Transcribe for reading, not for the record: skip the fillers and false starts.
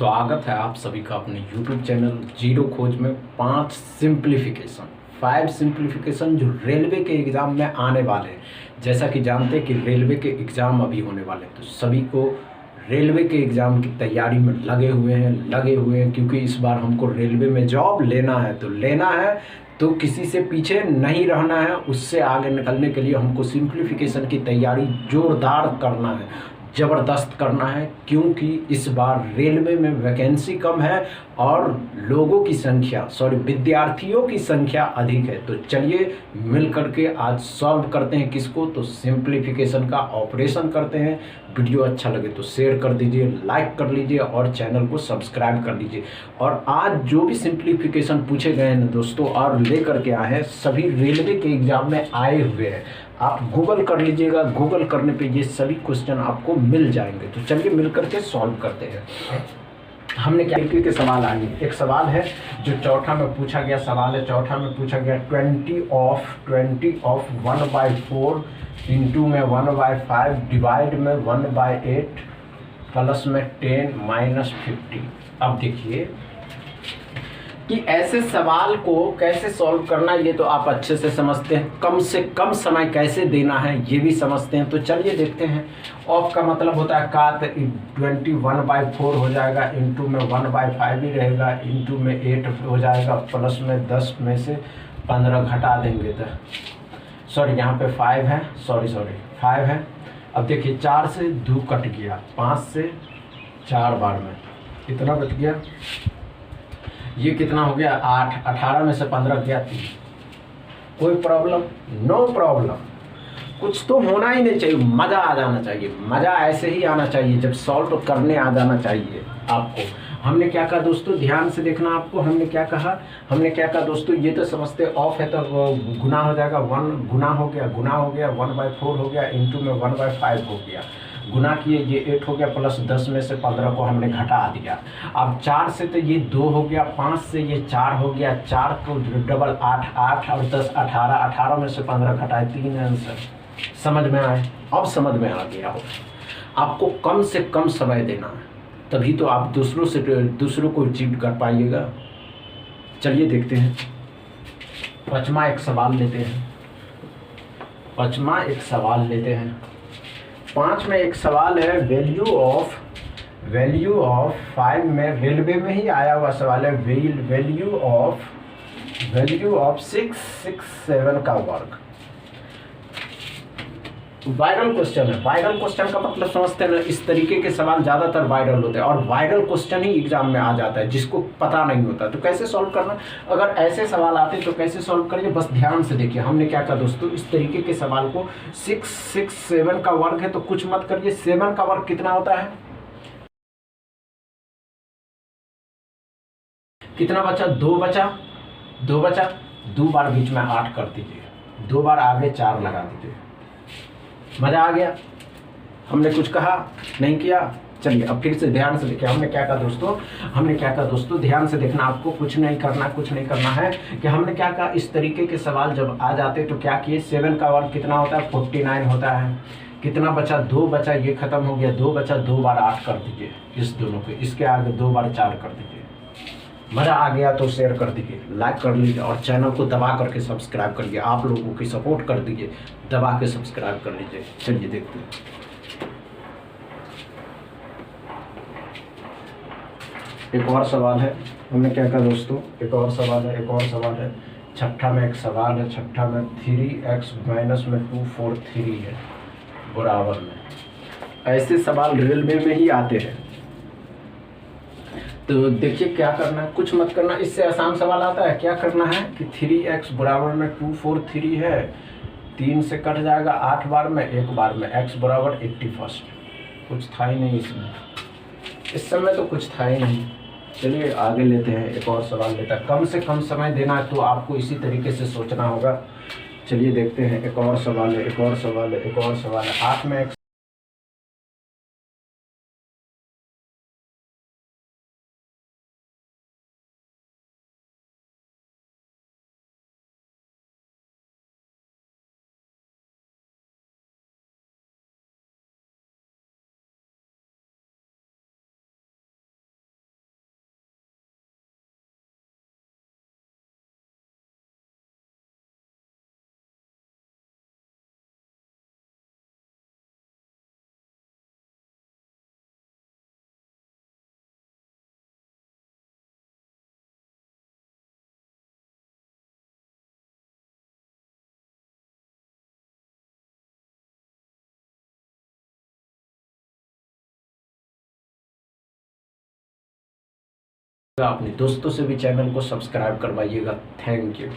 स्वागत है आप सभी का अपने YouTube चैनल जीरो खोज में। 5 सिंप्लीफिकेशन जो रेलवे के एग्ज़ाम में आने वाले हैं। जैसा कि जानते हैं कि रेलवे के एग्ज़ाम अभी होने वाले हैं, तो सभी को रेलवे के एग्ज़ाम की तैयारी में लगे हुए हैं क्योंकि इस बार हमको रेलवे में जॉब लेना है तो किसी से पीछे नहीं रहना है। उससे आगे निकलने के लिए हमको सिंप्लीफिकेशन की तैयारी जोरदार करना है, ज़बरदस्त करना है, क्योंकि इस बार रेलवे में वैकेंसी कम है और विद्यार्थियों की संख्या अधिक है। तो चलिए मिल करके आज सॉल्व करते हैं किसको, तो सिंप्लीफिकेशन का ऑपरेशन करते हैं। वीडियो अच्छा लगे तो शेयर कर दीजिए, लाइक कर लीजिए और चैनल को सब्सक्राइब कर लीजिए। और आज जो भी सिंप्लीफिकेशन पूछे गए हैं दोस्तों और लेकर के आए हैं, सभी रेलवे के एग्जाम में आए हुए हैं। आप गूगल कर लीजिएगा, गूगल करने पे ये सभी क्वेश्चन आपको मिल जाएंगे। तो चलिए मिल करके सॉल्व करते हैं। हमने क्या के सवाल आए। एक सवाल है जो चौथा में पूछा गया सवाल है। चौथा में पूछा गया 20 ऑफ 1/4 इंटू में 1/5 डिवाइड में 1/8 प्लस में 10 माइनस 50। अब देखिए कि ऐसे सवाल को कैसे सॉल्व करना है ये तो आप अच्छे से समझते हैं। कम से कम समय कैसे देना है ये भी समझते हैं। तो चलिए देखते हैं। ऑफ का मतलब होता है का, 21/4 हो जाएगा, इंटू में 1/5 ही रहेगा, इंटू में 8 हो जाएगा, प्लस में 10 में से 15 घटा देंगे तो सॉरी यहाँ पे 5 है, सॉरी 5 है। अब देखिए 4 से 2 कट गया, 5 से 4 बार में कितना बच गया, ये कितना हो गया 8। 18 में से 15 गया 3। कोई प्रॉब्लम? No problem. कुछ तो होना ही नहीं चाहिए, मज़ा आ जाना चाहिए। मज़ा ऐसे ही आना चाहिए जब सॉल्व करने आ जाना चाहिए आपको। हमने क्या कहा दोस्तों, ध्यान से देखना आपको। हमने क्या कहा दोस्तों, ये तो समझते ऑफ है तो गुना हो जाएगा, 1 गुना हो गया 1/4 हो गया, इंटू में 1/5 हो गया, गुना किए ये 8 हो गया, प्लस 10 में से 15 को हमने घटा दिया। अब 4 से तो ये 2 हो गया, 5 से ये 4 हो गया, 4 को डबल 8 और 10 18, 18 में से 15 घटाए 3 आंसर। समझ में आए? अब समझ में आ गया हो। आपको कम से कम समय देना है, तभी तो आप दूसरों को चीट कर पाइएगा। चलिए देखते हैं। पांचवा एक सवाल लेते हैं। 5 में एक सवाल है, वैल्यू ऑफ 5 में रेलवे में ही आया हुआ सवाल है। वैल्यू ऑफ 6 6 7 का वर्ग। वायरल क्वेश्चन है। वायरल क्वेश्चन का मतलब समझते हैं ना, इस तरीके के सवाल ज़्यादातर वायरल होते हैं और वायरल क्वेश्चन ही एग्जाम में आ जाता है जिसको पता नहीं होता। तो कैसे सॉल्व करना, अगर ऐसे सवाल आते तो कैसे सॉल्व करिए, बस ध्यान से देखिए। हमने क्या कहा दोस्तों, इस तरीके के सवाल को 6 6 7 का वर्ग है तो कुछ मत करिए। 7 का वर्ग कितना होता है, कितना बचा, 2 बचा, 2 बार बीच में 8 कर दीजिए, 2 बार आगे 4 लगा दीजिए। मजा आ गया? हमने कुछ कहा नहीं किया। चलिए अब फिर से ध्यान से देखिए। हमने क्या कहा दोस्तों, ध्यान से देखना आपको। कुछ नहीं करना है कि हमने क्या कहा, इस तरीके के सवाल जब आ जाते तो क्या किए, 7 का वर्ग कितना होता है, 49 होता है। कितना बचा, 2 बचा, ये खत्म हो गया, 2 बचा, 2 बार 8 कर दीजिए इस दोनों के, इसके आगे 2 बार 4 कर दीजिए। मज़ा आ गया तो शेयर कर दीजिए, लाइक कर लीजिए और चैनल को दबा करके सब्सक्राइब कर लीजिए। आप लोगों की सपोर्ट कर दीजिए, दबा के सब्सक्राइब कर लीजिए। चलिए देखते हैं। एक और सवाल है। हमने क्या कहा दोस्तों, एक और सवाल है। छठा में एक सवाल है। छठा में 3x माइनस में 2 4 3 है बराबर में। ऐसे सवाल रेलवे में ही आते हैं। तो देखिए क्या करना है, कुछ मत करना। इससे आसान सवाल आता है। क्या करना है कि 3x बराबर में 2 4 3 है, 3 से कट जाएगा 8 बार में, 1 बार में x बराबर 81। कुछ था ही नहीं इसमें, इस समय तो कुछ था ही नहीं। चलिए आगे लेते हैं, एक और सवाल लेता है। कम से कम समय देना है तो आपको इसी तरीके से सोचना होगा। चलिए देखते हैं। एक और सवाल है। 8 में एक अपने दोस्तों से भी चैनल को सब्सक्राइब करवाइएगा। Thank you.